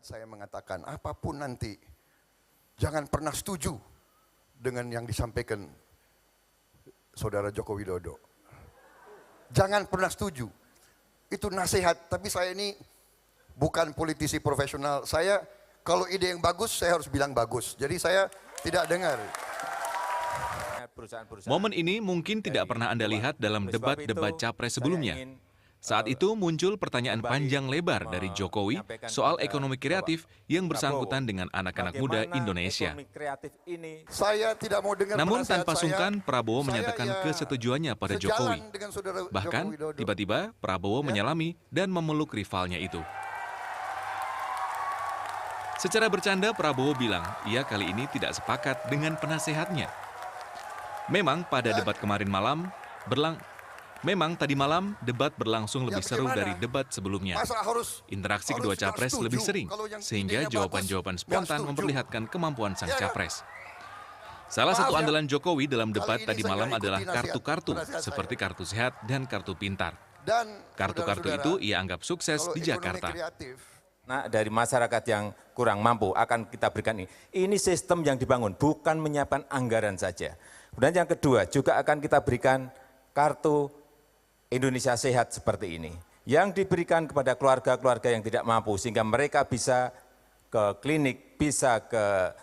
saat saya mengatakan apapun nanti, jangan pernah setuju dengan yang disampaikan Saudara Joko Widodo. Jangan pernah setuju. Itu nasihat, tapi saya ini bukan politisi profesional. Saya kalau ide yang bagus, saya harus bilang bagus. Jadi saya tidak dengar. Momen ini mungkin tidak pernah Anda lihat dalam debat-debat capres sebelumnya. Saat itu muncul pertanyaan panjang lebar dari Jokowi soal ekonomi kreatif yang bersangkutan dengan anak-anak muda Indonesia. Saya tidak mau dengar. Namun tanpa sungkan, Prabowo menyatakan kesetujuannya pada Jokowi. Bahkan tiba-tiba Prabowo menyalami dan memeluk rivalnya itu. Secara bercanda, Prabowo bilang ia kali ini tidak sepakat dengan penasehatnya. Memang pada debat kemarin malam, tadi malam debat berlangsung lebih seru dari debat sebelumnya. Interaksi kedua capres lebih sering, sehingga jawaban-jawaban spontan memperlihatkan kemampuan sang capres. Salah satu andalan Jokowi dalam debat tadi malam adalah kartu-kartu, seperti kartu sehat dan kartu pintar. Kartu-kartu itu ia anggap sukses di Jakarta. Nah, dari masyarakat yang kurang mampu akan kita berikan ini. Ini sistem yang dibangun, bukan menyiapkan anggaran saja. Kemudian yang kedua, juga akan kita berikan kartu Indonesia Sehat seperti ini, yang diberikan kepada keluarga-keluarga yang tidak mampu, sehingga mereka bisa ke klinik, bisa ke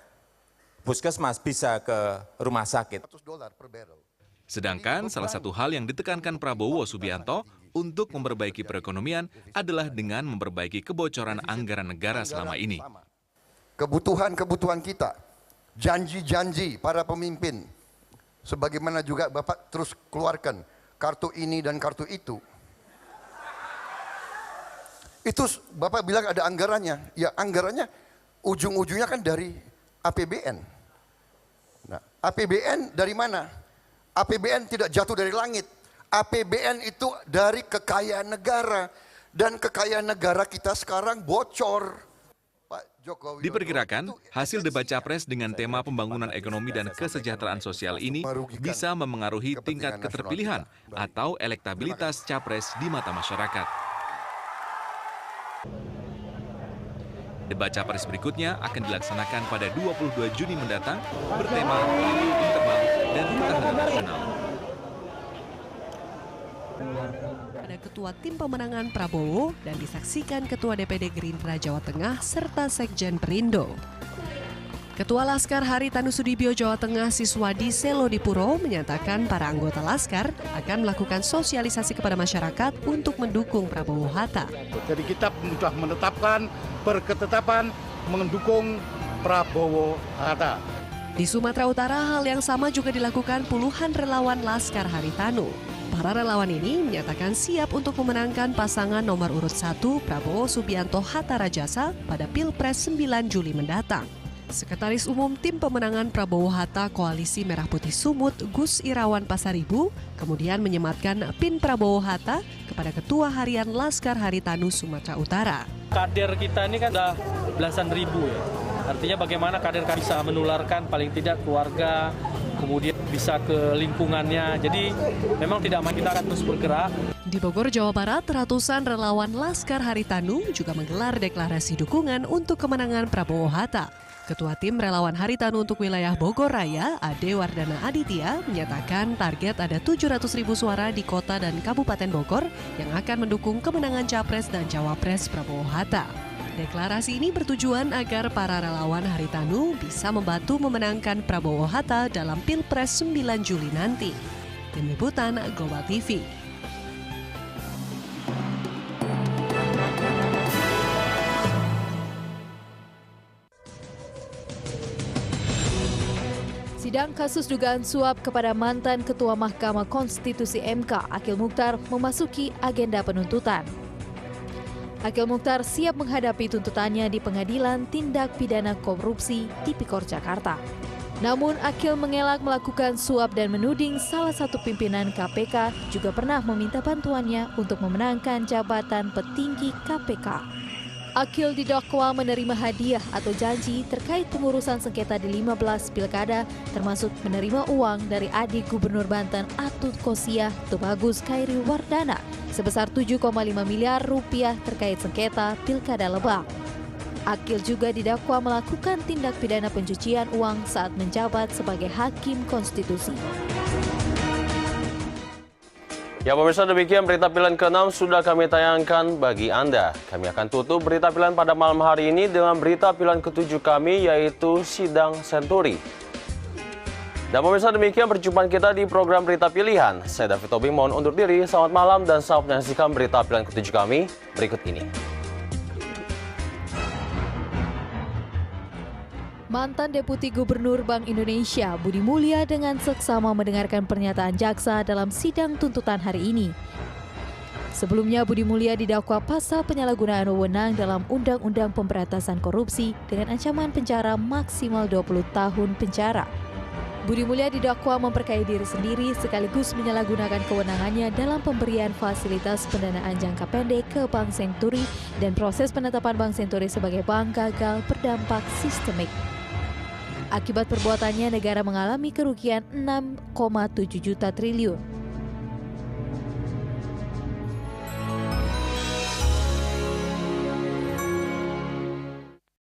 puskesmas, bisa ke rumah sakit. Sedangkan salah satu hal yang ditekankan Prabowo Subianto untuk memperbaiki perekonomian adalah dengan memperbaiki kebocoran anggaran negara selama ini. Kebutuhan-kebutuhan kita, janji-janji para pemimpin, sebagaimana juga Bapak terus keluarkan kartu ini dan kartu itu. Itu Bapak bilang ada anggarannya. Ya anggarannya ujung-ujungnya kan dari APBN. Nah, APBN dari mana? APBN tidak jatuh dari langit. APBN itu dari kekayaan negara. Dan kekayaan negara kita sekarang bocor. Diperkirakan, hasil debat capres dengan tema pembangunan ekonomi dan kesejahteraan sosial ini bisa memengaruhi tingkat keterpilihan atau elektabilitas capres di mata masyarakat. Debat capres berikutnya akan dilaksanakan pada 22 Juni mendatang bertema politik internal dan ketahanan nasional. Ada Ketua Tim Pemenangan Prabowo dan disaksikan Ketua DPD Gerindra Jawa Tengah serta Sekjen Perindo. Ketua Laskar Haritanu Sudibyo Jawa Tengah Siswadi Selodipuro menyatakan para anggota Laskar akan melakukan sosialisasi kepada masyarakat untuk mendukung Prabowo Hatta. Jadi kita sudah menetapkan berketetapan mendukung Prabowo Hatta. Di Sumatera Utara hal yang sama juga dilakukan puluhan relawan Laskar Haritanu. Para relawan ini menyatakan siap untuk memenangkan pasangan nomor urut 1 Prabowo Subianto Hatta Rajasa pada Pilpres 9 Juli mendatang. Sekretaris Umum Tim Pemenangan Prabowo Hatta Koalisi Merah Putih Sumut Gus Irawan Pasaribu kemudian menyematkan PIN Prabowo Hatta kepada Ketua Harian Laskar Haritanu Sumatera Utara. Kader kita ini kan sudah belasan ribu ya. Artinya bagaimana kader bisa menularkan paling tidak keluarga, kemudian bisa ke lingkungannya. Jadi memang tidak main, kita akan terus bergerak. Di Bogor, Jawa Barat, ratusan relawan Laskar Haritanu juga menggelar deklarasi dukungan untuk kemenangan Prabowo Hatta. Ketua Tim Relawan Haritanu untuk wilayah Bogor Raya, Ade Wardana Aditya, menyatakan target ada 700.000 suara di kota dan Kabupaten Bogor yang akan mendukung kemenangan Capres dan Cawapres Prabowo Hatta. Deklarasi ini bertujuan agar para relawan Haritanu bisa membantu memenangkan Prabowo Hatta dalam Pilpres 9 Juli nanti. Tim Liputan Global TV. Sidang kasus dugaan suap kepada mantan Ketua Mahkamah Konstitusi MK, Akil Mukhtar, memasuki agenda penuntutan. Akil Mukhtar siap menghadapi tuntutannya di Pengadilan Tindak Pidana Korupsi Tipikor Jakarta. Namun Akil mengelak melakukan suap dan menuding salah satu pimpinan KPK juga pernah meminta bantuannya untuk memenangkan jabatan petinggi KPK. Akil didakwa menerima hadiah atau janji terkait pengurusan sengketa di 15 pilkada, termasuk menerima uang dari adik Gubernur Banten Atut Kosia Tubagus Khairi Wardana sebesar 7,5 miliar rupiah terkait sengketa Pilkada Lebak. Akil juga didakwa melakukan tindak pidana pencucian uang saat menjabat sebagai Hakim Konstitusi. Ya pemirsa, demikian berita pilihan ke-6 sudah kami tayangkan bagi Anda. Kami akan tutup berita pilihan pada malam hari ini dengan berita pilihan ke-7 kami, yaitu Sidang Senturi. Dan pemirsa, demikian perjumpaan kita di program Berita Pilihan. Saya David Tobing mohon undur diri. Selamat malam dan selamat menyaksikan berita pilihan ke-7 kami berikut ini. Mantan Deputi Gubernur Bank Indonesia Budi Mulya dengan seksama mendengarkan pernyataan jaksa dalam sidang tuntutan hari ini. Sebelumnya Budi Mulya didakwa pasal penyalahgunaan wewenang dalam Undang-Undang Pemberantasan Korupsi dengan ancaman penjara maksimal 20 tahun penjara. Budi Mulya didakwa memperkaya diri sendiri sekaligus menyalahgunakan kewenangannya dalam pemberian fasilitas pendanaan jangka pendek ke Bank Senturi dan proses penetapan Bank Senturi sebagai bank gagal berdampak sistemik. Akibat perbuatannya, negara mengalami kerugian 6,7 juta triliun.